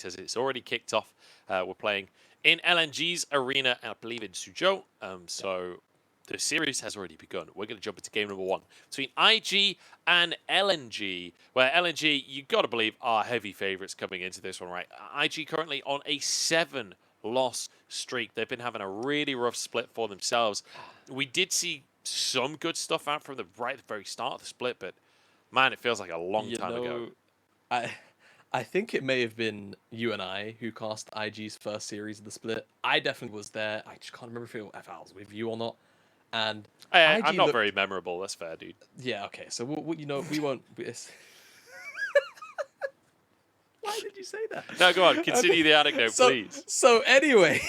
as it's already kicked off. We're playing in LNG's arena, I believe in Suzhou. So the series has already begun. We're going to jump into game number 1 between IG and LNG, where LNG, you got to believe, are heavy favorites coming into this one, right? IG currently on a 7-loss streak. They've been having a really rough split for themselves. We did see some good stuff out from the very start of the split, but man, it feels like a long time ago. I think it may have been you and I who cast IG's first series of the split. I definitely was there. I just can't remember if I was with you or not. And I'm not very memorable. That's fair, dude. Yeah, okay. So we won't. Why did you say that? No, go on. Continue the anecdote, please. So anyway,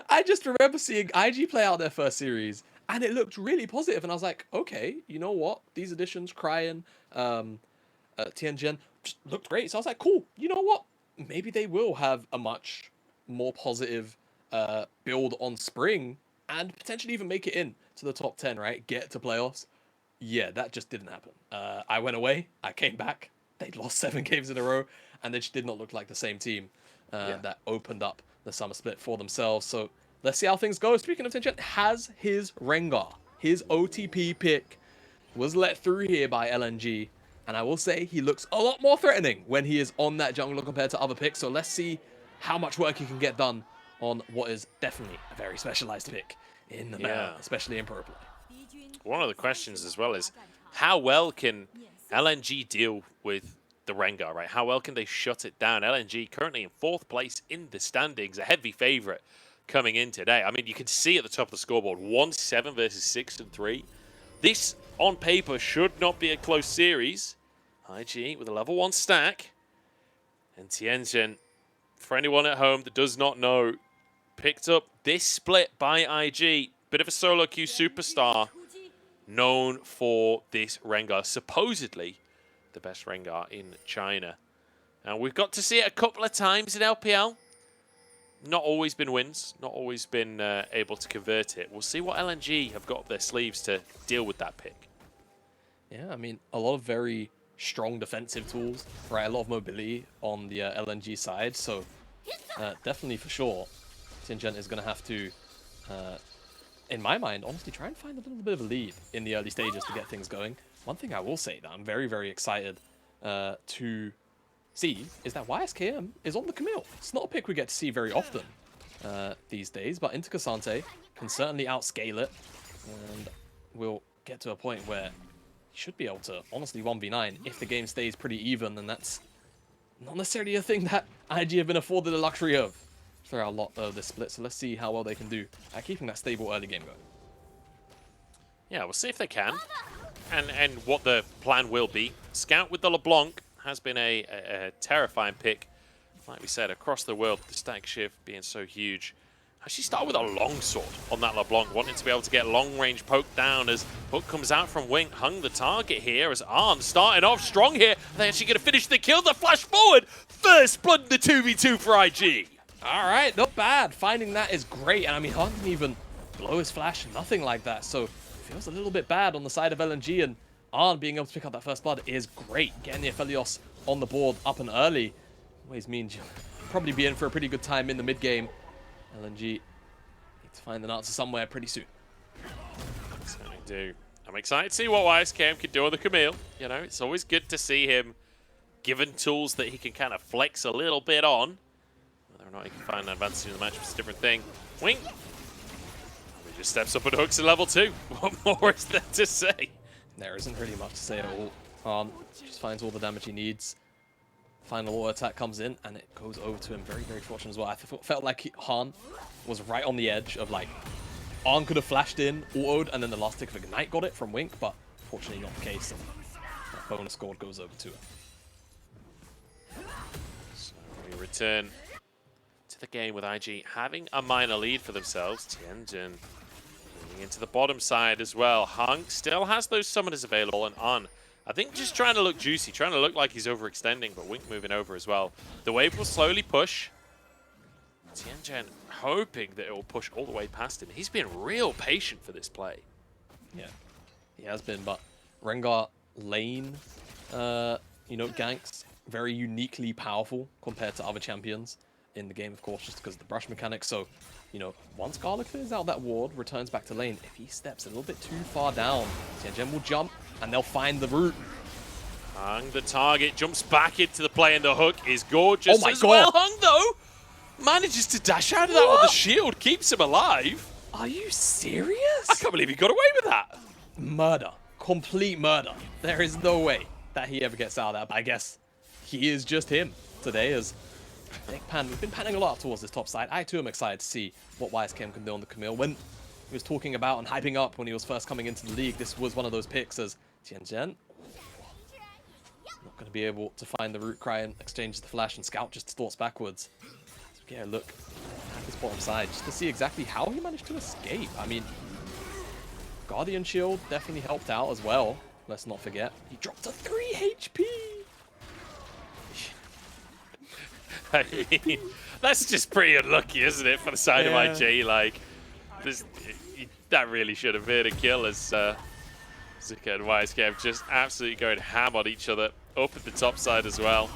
I just remember seeing IG play out their first series, and it looked really positive. And I was like, okay, you know what? These additions, Cryan, Tianjin, just looked great. So I was like, cool. You know what? Maybe they will have a much more positive build on Spring and potentially even make it in to the top 10, right? Get to playoffs. Yeah, that just didn't happen. I went away. I came back. They'd lost 7 games in a row, and they just did not look like the same team that opened up the summer split for themselves. So let's see how things go. Speaking of Tianjin, has his Rengar, his OTP pick, was let through here by LNG. And I will say he looks a lot more threatening when he is on that jungler compared to other picks. So let's see how much work he can get done on what is definitely a very specialized pick in the meta, especially in pro play. One of the questions as well is, how well can LNG deal with the Rengar, right? How well can they shut it down? LNG currently in 4th place in the standings, a heavy favorite coming in today. I mean, you can see at the top of the scoreboard, 1-7 versus 6-3. This, on paper, should not be a close series. IG with a level 1 stack. And Tianjin, for anyone at home that does not know, picked up this split by IG. Bit of a solo queue superstar, known for this Rengar. Supposedly the best Rengar in China. And we've got to see it a couple of times in LPL. Not always been wins, not always been able to convert it. We'll see what LNG have got up their sleeves to deal with that pick. Yeah, I mean, a lot of very strong defensive tools, right? A lot of mobility on the LNG side. So definitely for sure, Tianjin is going to have to, in my mind, honestly, try and find a little bit of a lead in the early stages to get things going. One thing I will say that I'm very, very excited to see is that YSKM is on the Camille. It's not a pick we get to see very often these days, but Inter Cassante can certainly outscale it, and we'll get to a point where he should be able to honestly 1v9 if the game stays pretty even, and that's not necessarily a thing that IG have been afforded the luxury of throughout a lot of this split. So let's see how well they can do at keeping that stable early game going. Yeah, we'll see if they can, and what the plan will be. Scout with the LeBlanc has been a terrifying pick. Like we said, across the world, the stack shift being so huge. Actually start with a longsword on that LeBlanc, wanting to be able to get long range poke down as Hook comes out from Wing. Hung the target here as Arn starting off strong here. They're actually going to finish the kill. The flash forward. First blood in the 2v2 for IG. All right, not bad. Finding that is great. And I mean, Arn didn't even blow his flash, nothing like that. So it feels a little bit bad on the side of LNG, and Arn being able to pick up that first blood is great. Getting the Aphelios on the board up and early always means you'll probably be in for a pretty good time in the mid game. LNG need to find an answer somewhere pretty soon. Certainly do. I'm excited to see what YSKM can do on the Camille. You know, it's always good to see him given tools that he can kind of flex a little bit on. Whether or not he can find an advantage in the match is a different thing. Wing. He just steps up and hooks at level 2. What more is there to say? There isn't really much to say at all. Just finds all the damage he needs. Final auto attack comes in, and it goes over to him. Very, very fortunate as well. I felt like Han was right on the edge of, like, Arn could have flashed in, autoed, and then the last tick of Ignite got it from Wink, but fortunately not the case. And that bonus score goes over to him. So we return to the game with IG having a minor lead for themselves. Tianjin moving into the bottom side as well. Hung still has those summoners available, and Arn, I think, just trying to look juicy, trying to look like he's overextending, but Wink moving over as well. The wave will slowly push. Tianjin hoping that it will push all the way past him. He's been real patient for this play. Yeah, he has been, but Rengar lane, you know, ganks very uniquely powerful compared to other champions in the game, of course, just because of the brush mechanics. So, you know, once Gala clears out that ward, returns back to lane, if he steps a little bit too far down, Tianjin will jump and they'll find the route. Hung, the target, jumps back into the play, and the hook is gorgeous Oh my as God. well. Hung, though, manages to dash out of that on the shield, keeps him alive. Are you serious? I can't believe he got away with that. Murder. Complete murder. There is no way that he ever gets out of that. But I guess he is just him today, as we've been panning a lot towards this top side. I too am excited to see what YSKM can do on the Camille. When he was talking about and hyping up when he was first coming into the league, this was one of those picks as Tianjin not going to be able to find the root cry and exchanges the flash, and Scout just thoughts backwards. So get a look at this bottom side just to see exactly how he managed to escape. I mean, Guardian Shield definitely helped out as well. Let's not forget. He dropped to 3 HP. I mean, that's just pretty unlucky, isn't it, for the side of IG? Like, that really should have been a kill as Zuka and YSKM just absolutely going ham on each other up at the top side as well.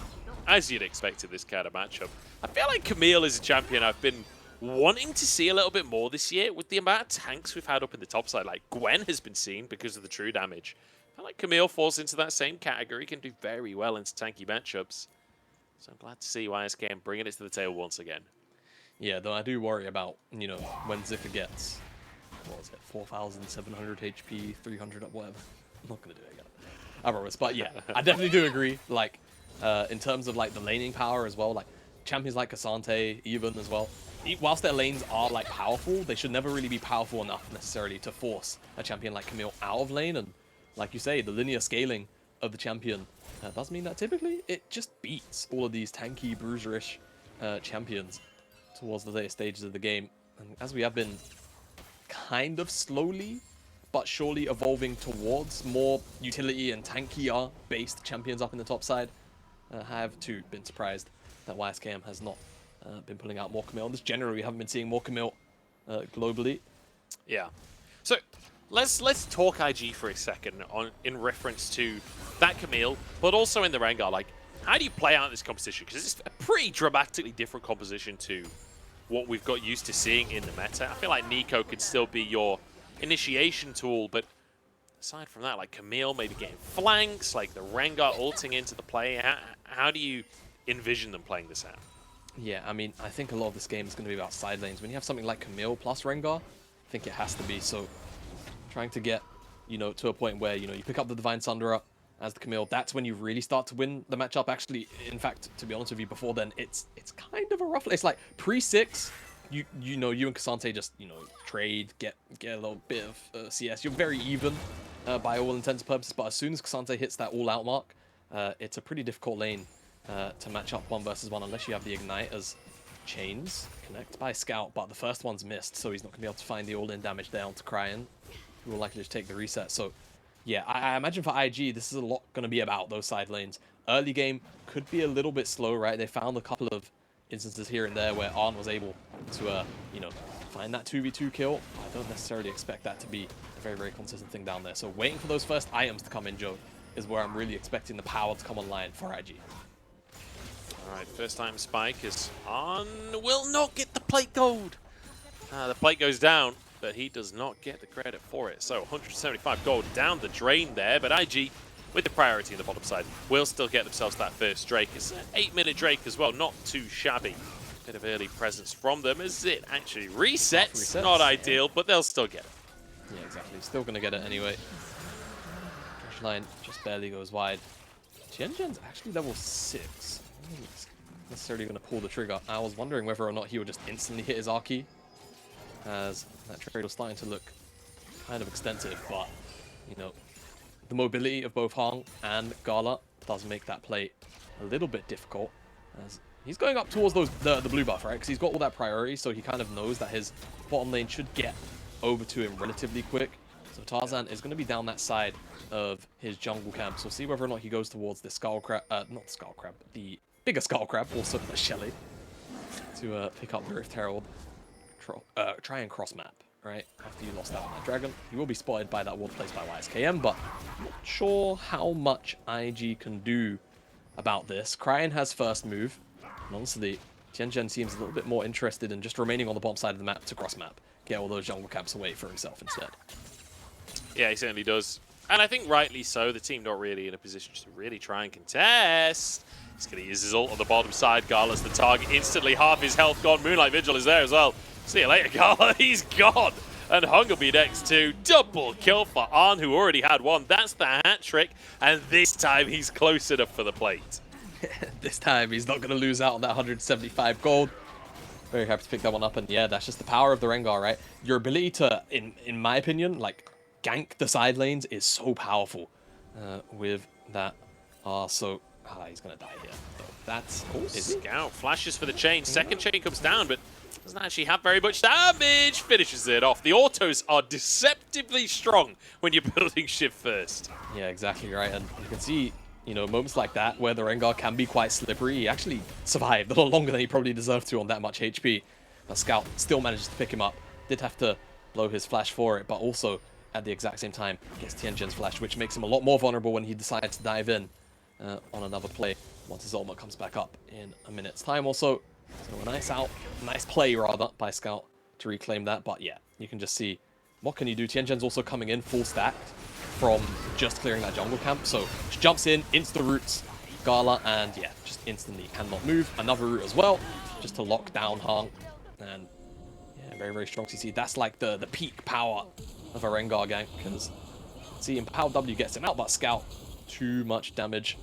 As you'd expect in this kind of matchup. I feel like Camille is a champion I've been wanting to see a little bit more this year with the amount of tanks we've had up in the top side. Like, Gwen has been seen because of the true damage. I feel like Camille falls into that same category, can do very well into tanky matchups. So I'm glad to see YSKM bringing it to the table once again. Yeah, though I do worry about, you know, when Zika gets, what was it, 4,700 HP, 300 up, whatever. I'm not going to do it again. I promise. But yeah, I definitely do agree. Like, in terms of like the laning power as well, like champions like Cassante, even as well, whilst their lanes are like powerful, they should never really be powerful enough necessarily to force a champion like Camille out of lane. And like you say, the linear scaling of the champion does mean that typically it just beats all of these tanky, bruiserish champions towards the later stages of the game. And as we have been kind of slowly but surely evolving towards more utility and tankier based champions up in the top side, I have too been surprised that YSKM has not been pulling out more Camille. And this generally, we haven't been seeing more Camille globally. Yeah. So let's talk IG for a second in reference to that Camille, but also in the Rengar. Like, how do you play out this composition? Because it's a pretty dramatically different composition to what we've got used to seeing in the meta. I feel like Nico could still be your initiation tool, but aside from that, like Camille maybe getting flanks, like the Rengar ulting into the play. How do you envision them playing this out? Yeah, I mean, I think a lot of this game is going to be about side lanes. When you have something like Camille plus Rengar, I think it has to be. So trying to get, you know, to a point where, you know, you pick up the Divine Sunderer as the Camille, that's when you really start to win the matchup. Actually, in fact, to be honest with you, before then, it's kind of a rough. It's like pre-6, you know, you and Cassante just, you know, trade, get a little bit of CS. You're very even by all intents and purposes, but as soon as Cassante hits that all-out mark, it's a pretty difficult lane to match up 1 versus 1 unless you have the Ignite as chains connect by Scout, but the first one's missed, so he's not going to be able to find the all-in damage down to Cryan, who will likely just take the reset. So yeah, I imagine for IG, this is a lot going to be about those side lanes. Early game could be a little bit slow, right? They found a couple of instances here and there where Arn was able to, you know, find that 2v2 kill. I don't necessarily expect that to be a very, very consistent thing down there. So waiting for those first items to come in, Joe, is where I'm really expecting the power to come online for IG. All right, first time spike is on. Will not get the plate gold. The plate goes down, but he does not get the credit for it. So 175 gold down the drain there, but IG, with the priority in the bottom side, will still get themselves that first Drake. It's an 8-minute Drake as well, not too shabby. Bit of early presence from them as it actually resets. Not ideal, but they'll still get it. Yeah, exactly. Still going to get it anyway. Crash line just barely goes wide. Tianjin's actually level 6. I don't think he's necessarily going to pull the trigger. I was wondering whether or not he would just instantly hit his Arki, as that trade was starting to look kind of extensive, but, you know, the mobility of both Hong and Gala does make that play a little bit difficult, as he's going up towards the blue buff, right? Because he's got all that priority, so he kind of knows that his bottom lane should get over to him relatively quick. So Tarzan is going to be down that side of his jungle camp. So we'll see whether or not he goes towards the Skull Crab, not the Skull Crab, the bigger Skull Crab, also the Shelly, to pick up the Rift Herald. Try and cross map, right? After you lost out on that dragon. You will be spotted by that ward placed by YSKM, but I'm not sure how much IG can do about this. Cryan has first move, and honestly, Tianjin seems a little bit more interested in just remaining on the bottom side of the map to cross-map, get all those jungle camps away for himself instead. Yeah, he certainly does. And I think rightly so. The team not really in a position to really try and contest. He's going to use his ult on the bottom side. Gala's the target. Instantly half his health gone. Moonlight Vigil is there as well. See you later, Gala. He's gone. And Hung will be next to double kill for Arn, who already had one. That's the hat trick. And this time he's close enough for the plate. This time he's not going to lose out on that 175 gold. Very happy to pick that one up. And yeah, that's just the power of the Rengar, right? Your ability to, in my opinion, like, gank the side lanes is so powerful with that. He's going to die here. So that's... Oh, is he? Scout flashes for the chain. Second chain comes down, but doesn't actually have very much damage. Finishes it off. The autos are deceptively strong when you're building shift first. Yeah, exactly right. And you can see, you know, moments like that where the Rengar can be quite slippery. He actually survived a lot longer than he probably deserved to on that much HP. But Scout still manages to pick him up. Did have to blow his flash for it, but also at the exact same time gets Tianjin's flash, which makes him a lot more vulnerable when he decides to dive in on another play once his ultimate comes back up in a minute's time or so. So a nice play rather by Scout to reclaim that. But yeah, you can just see what can you do. Tianjin's also coming in full stacked from just clearing that jungle camp. So just jumps in, insta roots Gala, and yeah, just instantly cannot move. Another root as well, just to lock down Hung. And yeah, very, very strong CC. That's like the peak power of a Rengar gank, because see, Empowered W gets him out, but Scout, too much damage.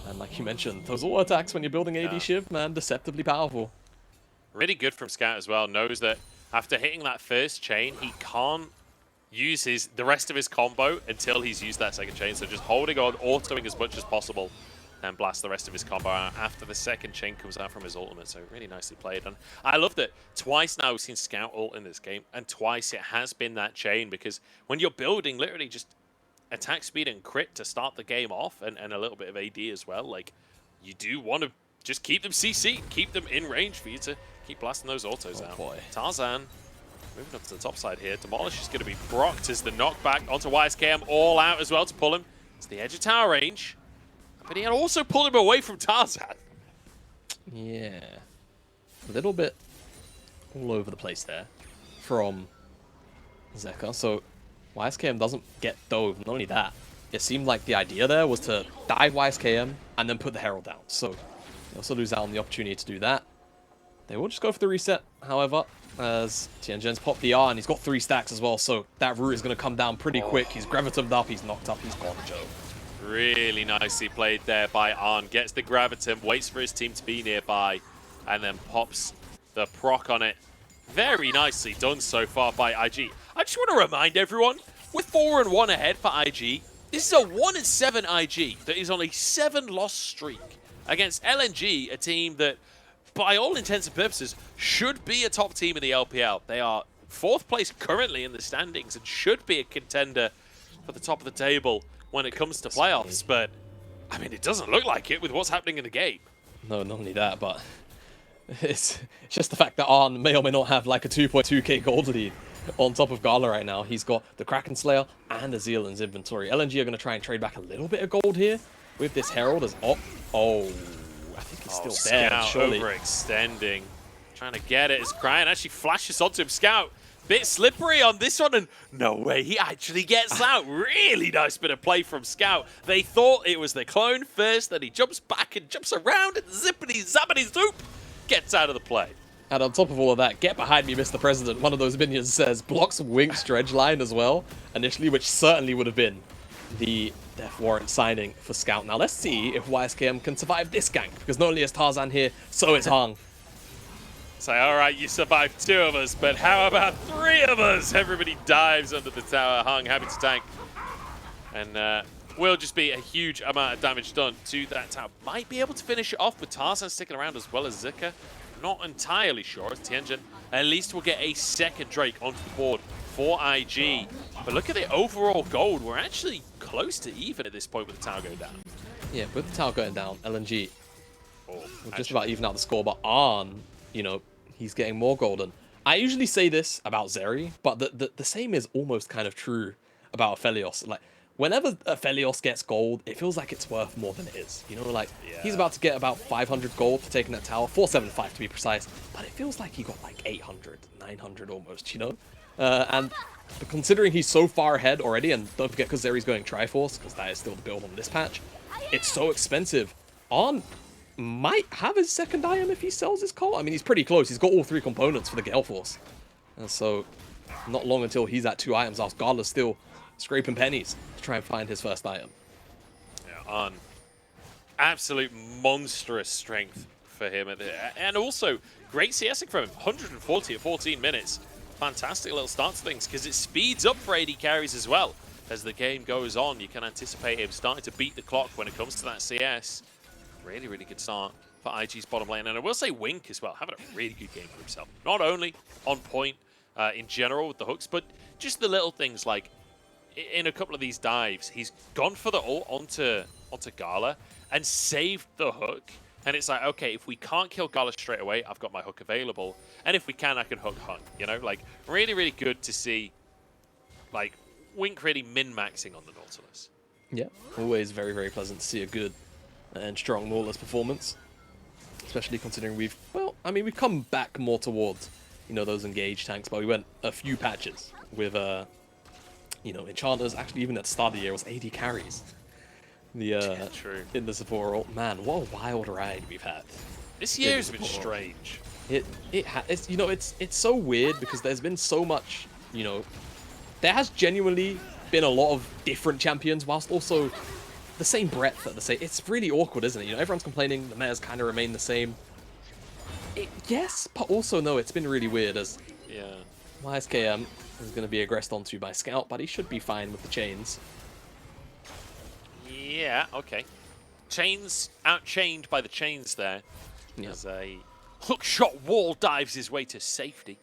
And like you mentioned, those auto attacks when you're building AD Shiv, man, deceptively powerful. Really good from Scout as well. Knows that after hitting that first chain, he can't use the rest of his combo until he's used that second chain. So just holding on, autoing as much as possible, and blast the rest of his combo out after the second chain comes out from his ultimate. So really nicely played. And I love that twice now we've seen Scout ult in this game, and twice it has been that chain, because when you're building literally just attack speed and crit to start the game off, and a little bit of AD as well, like, you do want to just keep them CC, keep them in range for you to keep blasting those autos out. Boy. Tarzan moving up to the top side here. Demolish is going to be procced as the knockback onto YSKM, all out as well to pull him. It's the edge of tower range, but he had also pulled him away from Tarzan. Yeah. A little bit all over the place there from Zeka. So YSKM doesn't get dove. Not only that, it seemed like the idea there was to dive YSKM and then put the Herald down. So they also lose out on the opportunity to do that. They will just go for the reset, however, as Tianjin's popped the R, and he's got 3 stacks as well, so that root is going to come down pretty quick. He's gravitated up, he's knocked up, he's gone, Joe. Really nicely played there by Arn. Gets the Gravitum, waits for his team to be nearby, and then pops the proc on it. Very nicely done so far by IG. I just want to remind everyone, we're 4-1 ahead for IG. This is a 1-7 IG that is on a 7-loss streak against LNG, a team that, by all intents and purposes, should be a top team in the LPL. They are 4th place currently in the standings and should be a contender for the top of the table when it comes to playoffs. But, I mean, it doesn't look like it with what's happening in the game. No, not only that, but it's just the fact that Arn may or may not have like a 2.2k gold lead on top of Gala right now. He's got the Kraken Slayer and Azeel in his inventory. LNG are going to try and trade back a little bit of gold here with this Herald as I think he's still there, Scout surely. overextending. Trying to get it as Cryan actually flashes onto him. Scout, bit slippery on this one, and no way, he actually gets out. Really nice bit of play from Scout. They thought it was the clone first, then he jumps back and jumps around, and zippity-zappity zoop gets out of the play. And on top of all of that, get behind me, Mr. President. One of those minions says, blocks Wink's dredge line as well, initially, which certainly would have been the death warrant signing for Scout. Now, let's see if YSKM can survive this gank, because not only is Tarzan here, so is Hung. Say, all right, you survived 2 of us, but how about 3 of us? Everybody dives under the tower. Hung happy to tank. And will just be a huge amount of damage done to that tower. Might be able to finish it off with Tarzan sticking around as well as Zika. Not entirely sure. As Tianjin at least will get a second Drake onto the board for IG. But look at the overall gold. We're actually close to even at this point with the tower going down. Yeah, with the tower going down, LNG will just about even out the score. But Arn, you know, he's getting more golden. I usually say this about Zeri, but the same is almost kind of true about Aphelios. Like, whenever Aphelios gets gold, it feels like it's worth more than it is. You know, like, he's about to get about 500 gold for taking that tower, 475 to be precise, but it feels like he got like 800, 900 almost, you know? And considering he's so far ahead already, and don't forget Kazari's going Triforce, because that is still the build on this patch, it's so expensive. On might have his second item if he sells his cult. I mean, he's pretty close. He's got all 3 components for the Gale Force. And so, not long until he's at 2 items, whilst Gala's still scraping pennies to try and find his first item. Yeah, on absolute monstrous strength for him. And also, great CSing from him. 140 at 14 minutes. Fantastic little start to things, because it speeds up for AD carries as well. As the game goes on, you can anticipate him starting to beat the clock when it comes to that CS. Really, really good start for IG's bottom lane. And I will say Wink as well, having a really good game for himself. Not only on point in general with the hooks, but just the little things like in a couple of these dives, he's gone for the ult onto Gala and saved the hook. And it's like, okay, if we can't kill Gala straight away, I've got my hook available. And if we can, I can hook Hung, you know? Like, really, really good to see, like, Wink really min-maxing on the Nautilus. Yeah, always very, very pleasant to see a good and strong Nautilus performance. Especially considering we've come back more towards, you know, those engaged tanks, but we went a few patches with, you know, enchanters. Actually, even at the start of the year, it was 80 carries. True. In the support role. Man, what a wild ride we've had. This year's been strange. It's you know, it's so weird because there's been so much, you know, there has genuinely been a lot of different champions whilst also the same breadth at the same. It's really awkward, isn't it? You know, everyone's complaining the metas kind of remain the same. Yes, but also no, it's been really weird as YSKM is going to be aggressed onto by Scout, but he should be fine with the chains. Yeah, okay. Chains, out-chained by the chains there. Yeah. As a hookshot wall dives his way to safety.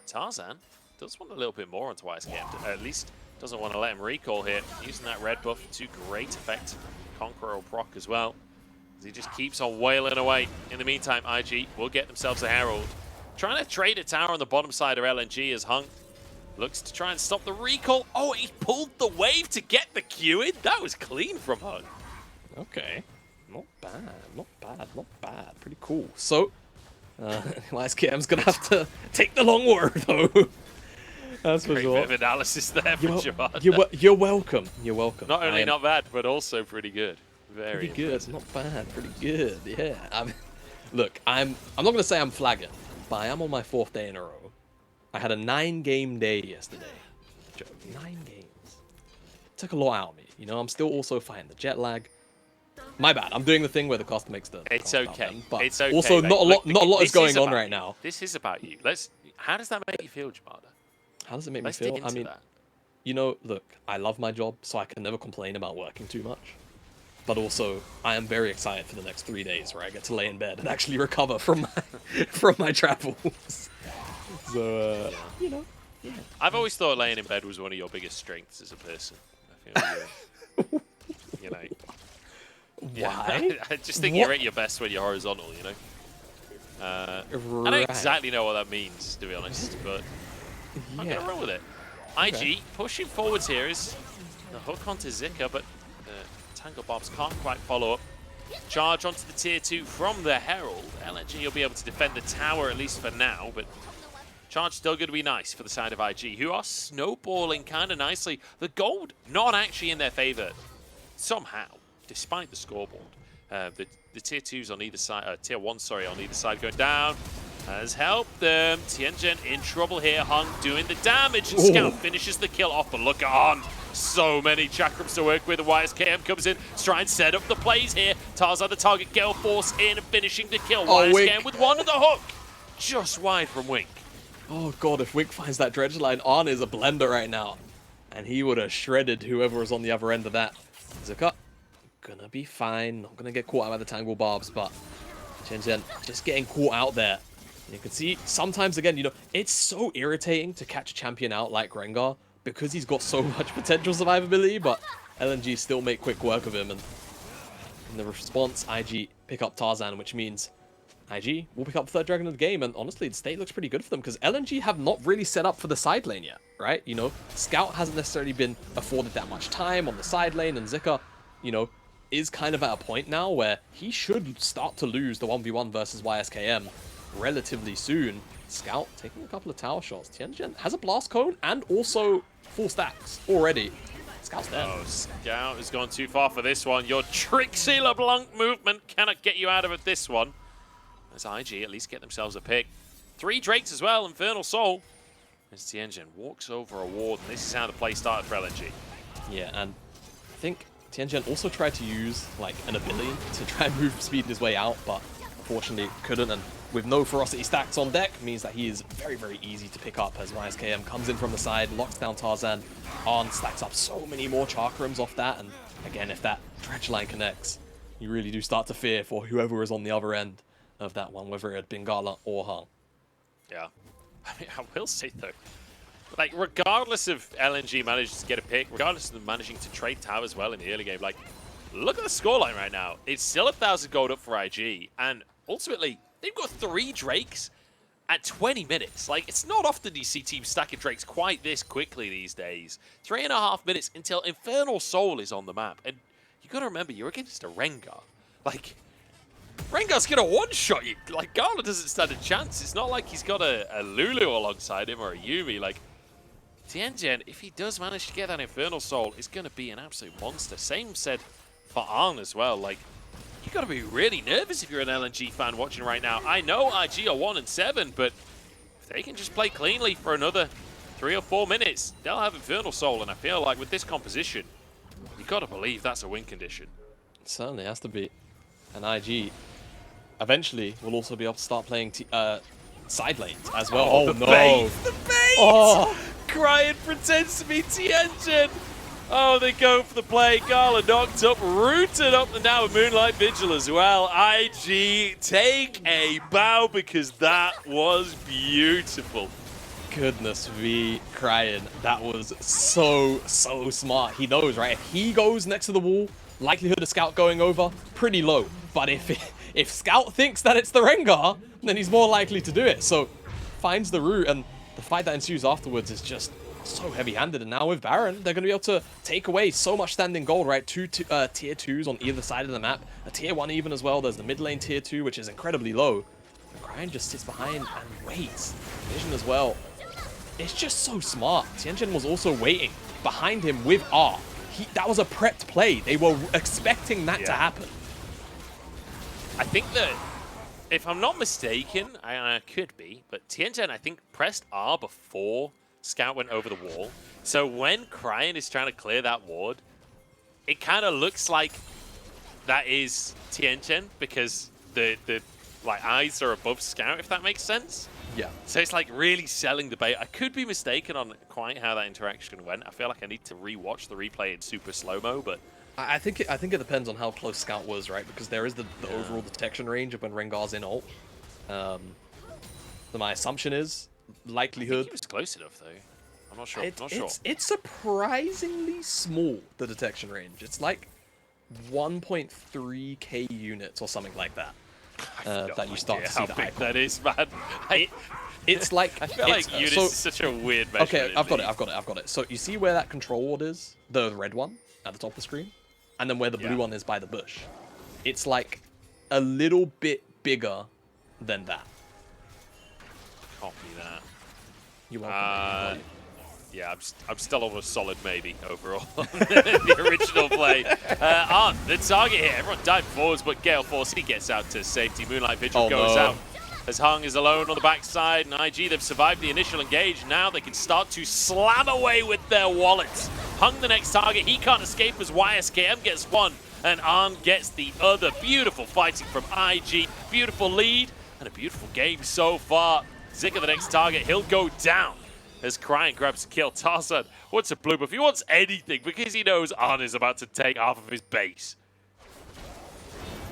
Tarzan does want a little bit more onto YSKM. At least doesn't want to let him recall here. Using that red buff to great effect. Conqueror will proc as well. As he just keeps on wailing away. In the meantime, IG will get themselves a Herald. Trying to trade a tower on the bottom side of LNG as Hung looks to try and stop the recall. Oh, he pulled the wave to get the Q in. That was clean from Hung. Okay. Not bad, not bad, not bad. Pretty cool. So, YSKM's going to have to take the long war, though. That's for Great sure. bit of analysis there from Javada. You're welcome. You're welcome. Not only not bad, but also pretty good. Very pretty good. impressive. Not bad. Pretty good. Yeah. Look, I'm not going to say I'm flagging, but I am on my 4th day in a row. I had a 9-game day yesterday. 9 games. Took a lot out of me. You know, I'm still also fighting the jet lag. My bad. I'm doing the thing where the cost makes the. It's okay. Them, but it's okay. Also, mate. not a lot is going on about right you. now. This is about you. How does that make you feel, Jamada? How does it make Let's me dig feel? into I mean, that. you know, look, I love my job, so I can never complain about working too much. But also, I am very excited for the next 3 days where I get to lay in bed and actually recover from my travels. So, you know. Yeah. I've always thought laying in bed was one of your biggest strengths as a person. I feel you know. Why? I just think you're at your best when you're horizontal, you know. I don't exactly know what that means, to be honest, but I'm going to roll with it. IG pushing forwards here is the hook onto Zika, but Tangle Bobs can't quite follow up. Charge onto the tier 2 from the Herald. LNG will be able to defend the tower, at least for now, but charge still going to be nice for the side of IG, who are snowballing kind of nicely. The gold not actually in their favor somehow, despite the scoreboard. The tier 2s on either side, tier 1, sorry, on either side going down has helped them. Tianjin in trouble here. Hung doing the damage, and Scout finishes the kill off. But look at On. So many chakrams to work with. The YSKM comes in to try and set up the plays here. Tarzan the target, Gale Force in, finishing the kill. YSKM Wink. with one of the hook, just wide from Wink. Oh god, if Wink finds that dredge line, On is a blender right now. And he would have shredded whoever was on the other end of that. Zika, gonna be fine. Not gonna get caught out by the Tangle Barbs, but Tianjin just getting caught out there. You can see, sometimes again, you know, it's so irritating to catch a champion out like Rengar because he's got so much potential survivability, but LNG still make quick work of him. And in the response, IG pick up Tarzan, which means IG will pick up the third dragon of the game, and honestly, the state looks pretty good for them because LNG have not really set up for the side lane yet, right? You know, Scout hasn't necessarily been afforded that much time on the side lane, and Zika, you know, is kind of at a point now where he should start to lose the 1v1 versus YSKM relatively soon. Scout taking a couple of tower shots. Tianjin has a blast cone and also full stacks already. Scout's dead. Oh, Scout has gone too far for this one. Your Trixie LeBlanc movement cannot get you out of it this one. As IG at least get themselves a pick. 3 Drakes as well, Infernal Soul. As Tianjin walks over a ward, and this is how the play started for LNG. Yeah, and I think Tianjin also tried to use like an ability to try and move speed his way out, but unfortunately couldn't. And with no ferocity stacks on deck means that he is very, very easy to pick up as YSKM comes in from the side, locks down Tarzan. Arn stacks up so many more Chakrams off that, and again, if that dredge line connects, you really do start to fear for whoever is on the other end of that one, whether it had been Gala or Hung. Yeah. I mean, I will say though, like, regardless of LNG managing to get a pick, regardless of them managing to trade towers well in the early game, like, look at the scoreline right now. It's still 1,000 gold up for IG, and ultimately, they've got 3 Drakes at 20 minutes. Like, it's not often you see teams stacking Drakes quite this quickly these days. 3.5 minutes until Infernal Soul is on the map, and you got to remember, you're against a Rengar. Like, Rengar's gonna one-shot you. Like, Gala doesn't stand a chance. It's not like he's got a Lulu alongside him or a Yumi. Like, Tianjin, if he does manage to get that Infernal Soul, is gonna be an absolute monster. Same said for Arn as well. Like, you gotta be really nervous if you're an LNG fan watching right now. I know IG are 1-7, but if they can just play cleanly for another 3 or 4 minutes, they'll have Infernal Soul. And I feel like with this composition, you gotta believe that's a win condition. It certainly has to be. And IG eventually will also be able to start playing side lanes as well. Oh, the no. bait! The bait! Oh. Crying pretends to be Tianjin. Oh, they go for the play. Gala knocked up, rooted up, and now a Moonlight Vigil as well. IG take a bow because that was beautiful. Goodness me, crying. That was so smart. He knows, right? If he goes next to the wall, likelihood of Scout going over, pretty low. But if Scout thinks that it's the Rengar, then he's more likely to do it. So, finds the route, and the fight that ensues afterwards is just so heavy-handed. And now with Baron, they're going to be able to take away so much standing gold, right? 2 tier 2s on either side of the map. A tier 1 even as well. There's the mid lane tier 2, which is incredibly low. And Cryan just sits behind and waits. Vision as well. It's just so smart. Tianjin was also waiting behind him with R. That was a prepped play. They were expecting that to happen. I think that, if I'm not mistaken, I could be, but Tianjin, I think, pressed R before Scout went over the wall. So when Cryan is trying to clear that ward, it kind of looks like that is Tianjin because the like eyes are above Scout, if that makes sense. Yeah. So it's like really selling the bait. I could be mistaken on quite how that interaction went. I feel like I need to rewatch the replay in super slow-mo, but I think it depends on how close Scout was, right? Because there is the overall detection range of when Rengar's in ult. So my assumption is likelihood. I think he was close enough though. I'm not sure. It's surprisingly small, the detection range. It's like 1.3k units or something like that. That you start to see how the big icon. that is, man. It's like I feel like units is such a weird measurement. Okay, I've got it. So you see where that control ward is? The red one at the top of the screen? And then where the blue one is by the bush. It's like a little bit bigger than that. Copy that. You're welcome. Yeah, I'm still on a solid maybe overall on the original play. Arn, the target here. Everyone dived forwards, but Gale Force, he gets out to safety. Moonlight Vigil goes out. As Hung is alone on the backside, and IG, they've survived the initial engage. Now they can start to slam away with their wallets. Hung the next target. He can't escape as YSKM gets one, and Arn gets the other. Beautiful fighting from IG. Beautiful lead, and a beautiful game so far. Zika the next target. He'll go down as Cryan grabs a kill. Tarzan wants a blue buff. He wants anything because he knows Arn is about to take half of his base.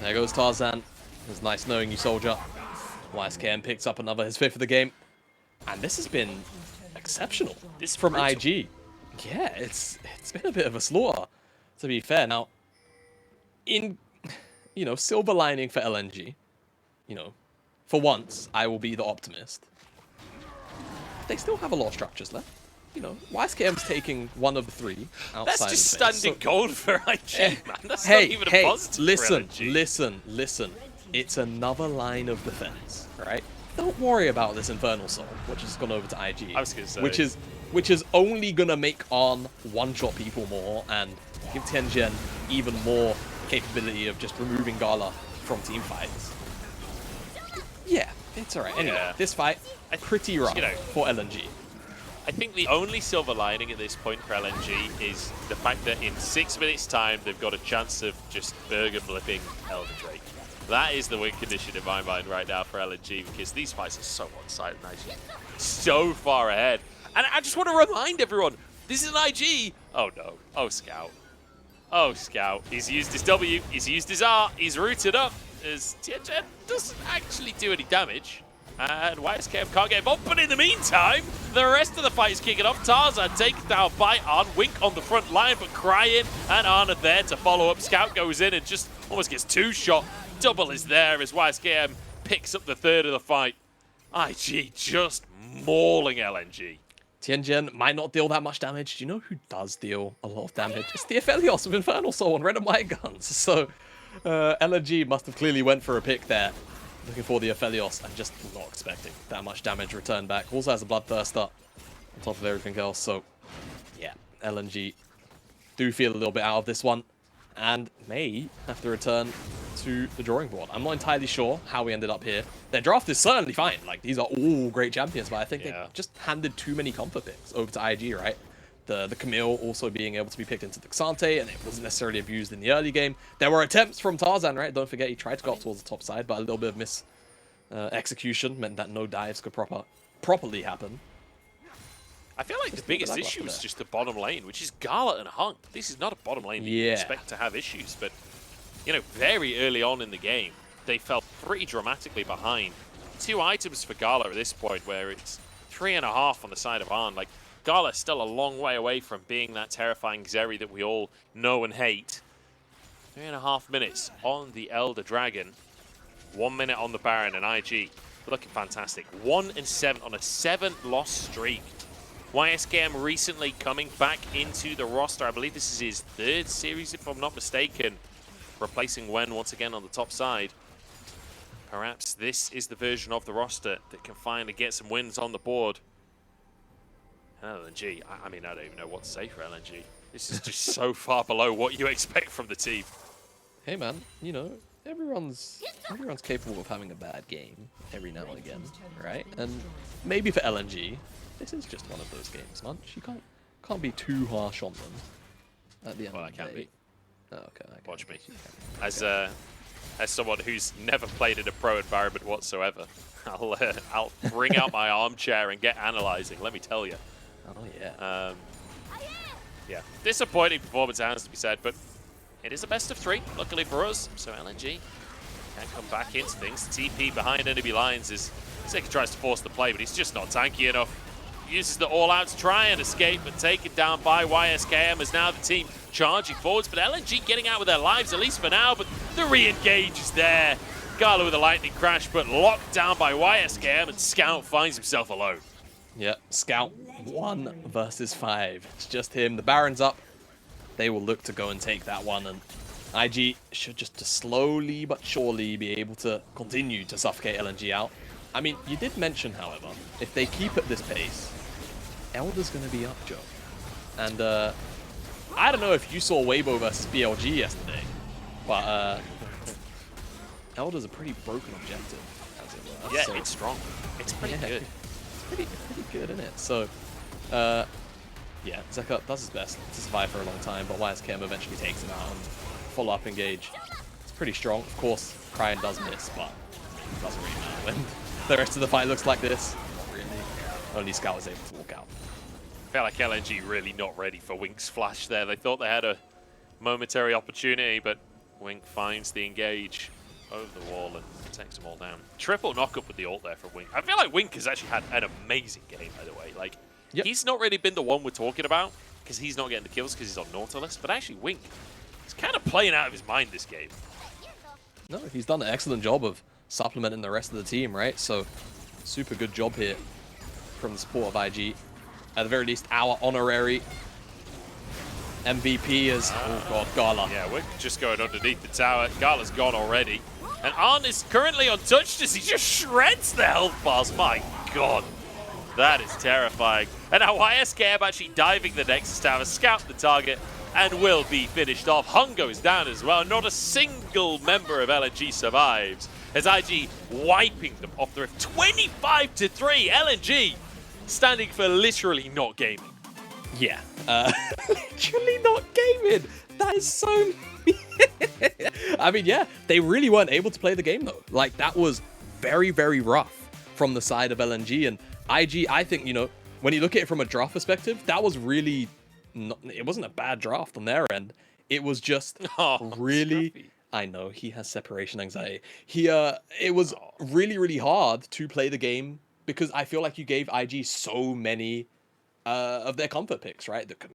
There goes Tarzan. It's nice knowing you, soldier. YSKM picks up his 5th of the game. And this has been exceptional. This from brutal. IG. Yeah, it's been a bit of a slaughter, to be fair. Now, in, silver lining for LNG, for once, I will be the optimist. They still have a lot of structures left. You know, YSKM's taking one of the three outside That's just of the base, standing gold for IG, man. That's hey, not even hey, a positive listen, for LNG. listen. It's another line of defense, right? Don't worry about this Infernal Soul, which has gone over to IG. I was gonna say. Which is only gonna make On one-shot people more and give Tianjin even more capability of just removing Gala from team fights. Yeah, it's alright. Anyway, Yeah. this fight, pretty rough for LNG. I think the only silver lining at this point for LNG is the fact that in 6 minutes' time, they've got a chance of just burger flipping Elder Drake. That is the win condition in my mind right now for LNG, because these fights are so one-sided and IG so far ahead. And I just want to remind everyone, this is an IG. Oh no. Oh, Scout. Oh, Scout. He's used his W, he's used his R, he's rooted up, as Tianjin doesn't actually do any damage. And YSKM can't get involved, but in the meantime, the rest of the fight is kicking off. Tarzan taken down by Arn, Wink on the front line, but crying, and Arn are there to follow up. Scout goes in and just almost gets two-shot. Double is there as YSKM picks up the third of the fight. IG just mauling LNG. Tianjin might not deal that much damage. Do you know who does deal a lot of damage? It's the Aphelios of Infernal Soul and Red and White Guns. So LNG must have clearly went for a pick there, looking for the Aphelios and just not expecting that much damage returned back. Also has a Bloodthirster on top of everything else. So yeah, LNG do feel a little bit out of this one and may have to return to the drawing board. I'm not entirely sure how we ended up here. Their draft is certainly fine. Like, these are all great champions, but I think they just handed too many comfort picks over to IG, right? The Camille also being able to be picked into the Xante, and it wasn't necessarily abused in the early game. There were attempts from Tarzan, right? Don't forget, he tried to go up towards the top side, but a little bit of miss execution meant that no dives could properly happen. I feel like the biggest issue is just the bottom lane, which is Gala and Hunk. This is not a bottom lane that you expect to have issues, but, you know, very early on in the game, they fell pretty dramatically behind. 2 items for Gala at this point, where it's 3.5 on the side of Arn. Like, Gala's still a long way away from being that terrifying Zeri that we all know and hate. 3.5 minutes on the Elder Dragon. 1 minute on the Baron, and IG looking fantastic. 1-7 on a 7-loss streak. YSKM recently coming back into the roster. I believe this is his 3rd series, if I'm not mistaken. Replacing Wen once again on the top side. Perhaps this is the version of the roster that can finally get some wins on the board. LNG, I mean, I don't even know what to say for LNG. This is just so far below what you expect from the team. Hey man, you know, everyone's capable of having a bad game every now and again, right? And maybe for LNG, this is just one of those games, man. You can't be too harsh on them at the end of the day. I can be. Oh, okay. Watch me. As someone who's never played in a pro environment whatsoever, I'll bring out my armchair and get analyzing. Let me tell you. Oh yeah. Yeah. Disappointing performance, it has to be said, but it is a best of 3. Luckily for us, so LNG can come back into things. TP behind enemy lines as Zeka tries to force the play, but he's just not tanky enough. Uses the all-out to try and escape, but taken down by YSKM as now the team charging forwards. But LNG getting out with their lives, at least for now, but the re-engage is there. Gala with a lightning crash, but locked down by YSKM, and Scout finds himself alone. Yeah, Scout 1 versus 5. It's just him. The Baron's up. They will look to go and take that one, and IG should just slowly but surely be able to continue to suffocate LNG out. I mean, you did mention, however, if they keep at this pace, Elder's going to be up, Joe. And I don't know if you saw Weibo versus BLG yesterday, but Elder's a pretty broken objective, as it were. Yeah, so, it's strong. It's pretty good. It's pretty good, isn't it? So, yeah, Zeka does his best to survive for a long time, but YSKM eventually takes him out and follow-up engage. It's pretty strong. Of course, Cryan does miss, but it doesn't really matter when the rest of the fight looks like this. Not really. Only Scout is able to walk out. I feel like LNG really not ready for Wink's flash there. They thought they had a momentary opportunity, but Wink finds the engage over the wall and takes them all down. Triple knock-up with the ult there from Wink. I feel like Wink has actually had an amazing game, by the way. Like, he's not really been the one we're talking about because he's not getting the kills because he's on Nautilus, but actually Wink is kind of playing out of his mind this game. No, he's done an excellent job of supplementing the rest of the team, right? So super good job here from the support of IG. At the very least, our honorary MVP is, oh god, Gala. Yeah, we're just going underneath the tower. Gala's gone already. And Arn is currently untouched as he just shreds the health bars. My god, that is terrifying. And now YSKM actually diving the Nexus Tower, scout the target, and will be finished off. Hung goes down as well. Not a single member of LNG survives as IG wiping them off the roof. 25-3, LNG standing for literally not gaming. Yeah, literally not gaming. That is so... I mean, yeah, they really weren't able to play the game, though. Like, that was very, very rough from the side of LNG. And IG, I think, you know, when you look at it from a draft perspective, that was really... it wasn't a bad draft on their end. It was just really... Scruffy. I know, he has separation anxiety. It was really, really hard to play the game because I feel like you gave IG so many of their comfort picks, right? The